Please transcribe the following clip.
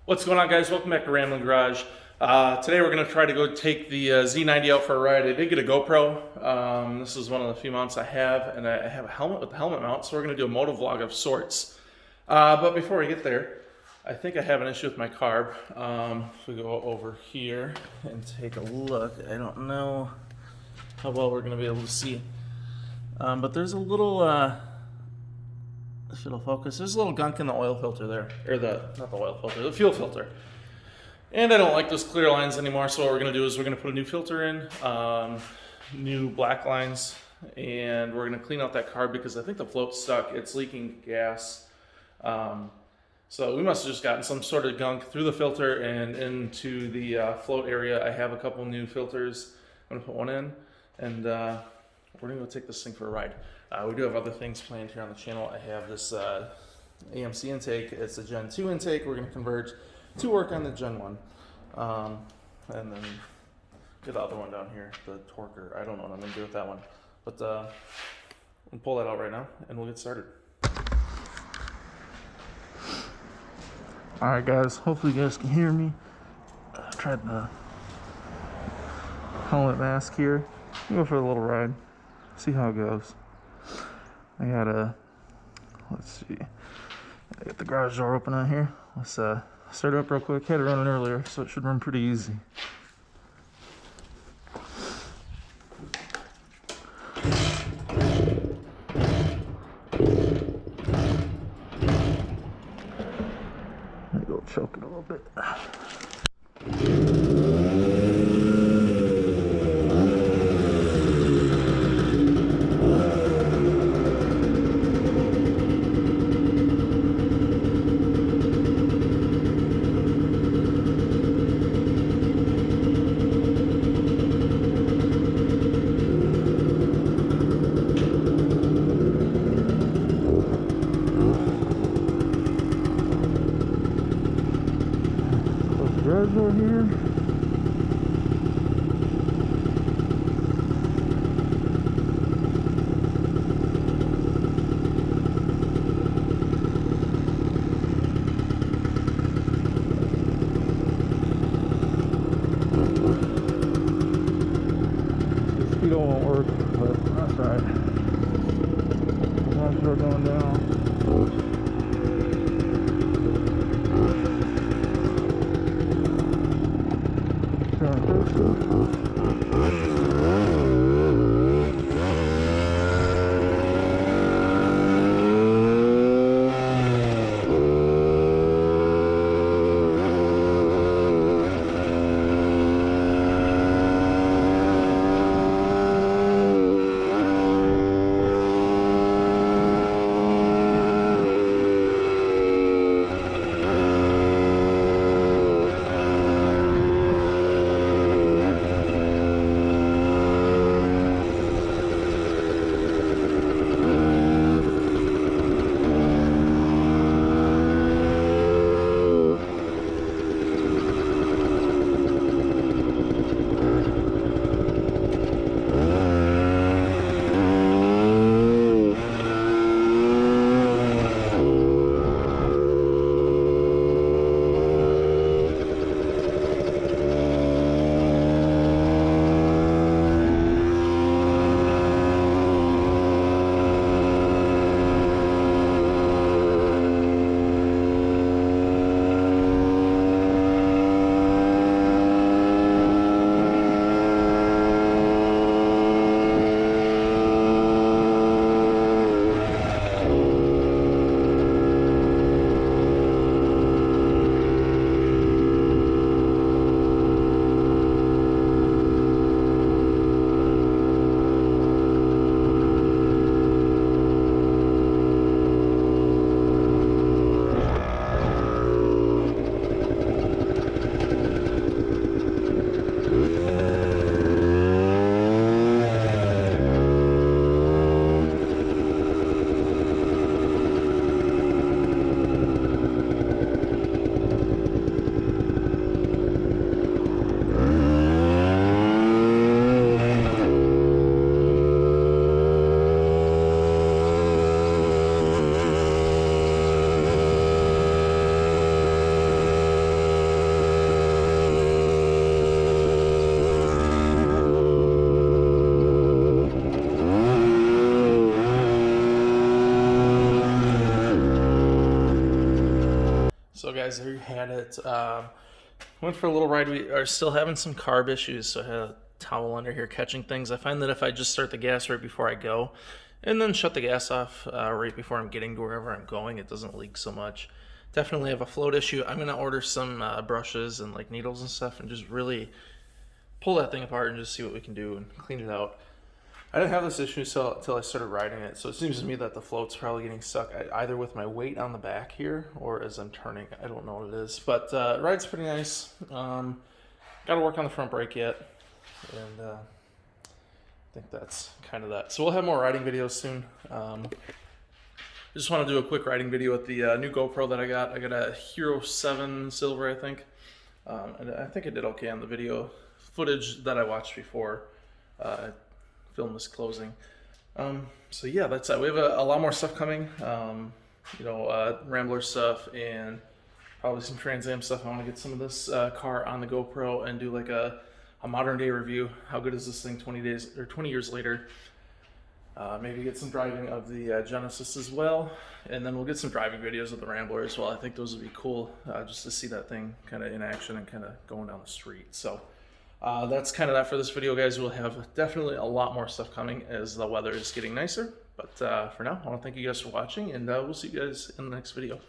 What's going on, guys? Welcome back to Rambling Garage. Today we're going to try to go take the Z90 out for a ride. I did get a GoPro. This is one of the few mounts I have, and I have a helmet with the helmet mount, so we're going to do a motovlog of sorts. But before we get there, I think I have an issue with my carb. If we go over here and take a look, I don't know how well we're going to be able to see. But there's a little... if it'll focus, there's a little gunk in the oil filter there, or not the oil filter, the fuel filter. And I don't like those clear lines anymore, so what we're gonna do is we're gonna put a new filter in, new black lines, and we're gonna clean out that carb because I think the float's stuck, it's leaking gas. So we must have just gotten some sort of gunk through the filter and into the float area. I have a couple new filters. I'm gonna put one in, and we're gonna go take this thing for a ride. We do have other things planned here on the channel. I have this AMC intake. It's a Gen 2 intake. We're going to convert to work on the Gen 1. And then get the other one down here, the Torquer. I don't know what I'm going to do with that one. But we'll pull that out right now, and we'll get started. Alright, guys. Hopefully you guys can hear me. I tried the helmet mask here. We'll go for a little ride. See how it goes. I gotta, let's see, I got the garage door open out here. Let's start it up real quick. Had it running earlier, so it should run pretty easy. Let me go choke it a little bit. Garage door here. The speedo won't work, but that's alright. Garage door going down. guys, there you had it. Went for a little ride. We are still having some carb issues, so I had a towel under here catching things. I find that if I just start the gas right before I go and then shut the gas off right before I'm getting to wherever I'm going, it doesn't leak so much. Definitely have a float issue. I'm going to order some brushes and like needles and stuff and just really pull that thing apart and just see what we can do and clean it out. I didn't have this issue until I started riding it, so it seems to me that the float's probably getting stuck either with my weight on the back here or as I'm turning. I don't know what it is, but ride's pretty nice. Got to work on the front brake yet, and I think that's kind of that. So we'll have more riding videos soon. I just want to do a quick riding video with the new GoPro that I got. I got a Hero 7 Silver, I think, and I think I did okay on the video footage that I watched before. Film is closing. So yeah, that's that. We have a lot more stuff coming. Rambler stuff and probably some Trans Am stuff. I want to get some of this car on the GoPro and do like a modern day review. How good is this thing 20 years later? Maybe get some driving of the Genesis as well, and then we'll get some driving videos of the Rambler as well. I think those would be cool, just to see that thing kind of in action and kind of going down the street. So that's kind of that for this video, guys. We'll have definitely a lot more stuff coming as the weather is getting nicer. But for now, I want to thank you guys for watching, and we'll see you guys in the next video.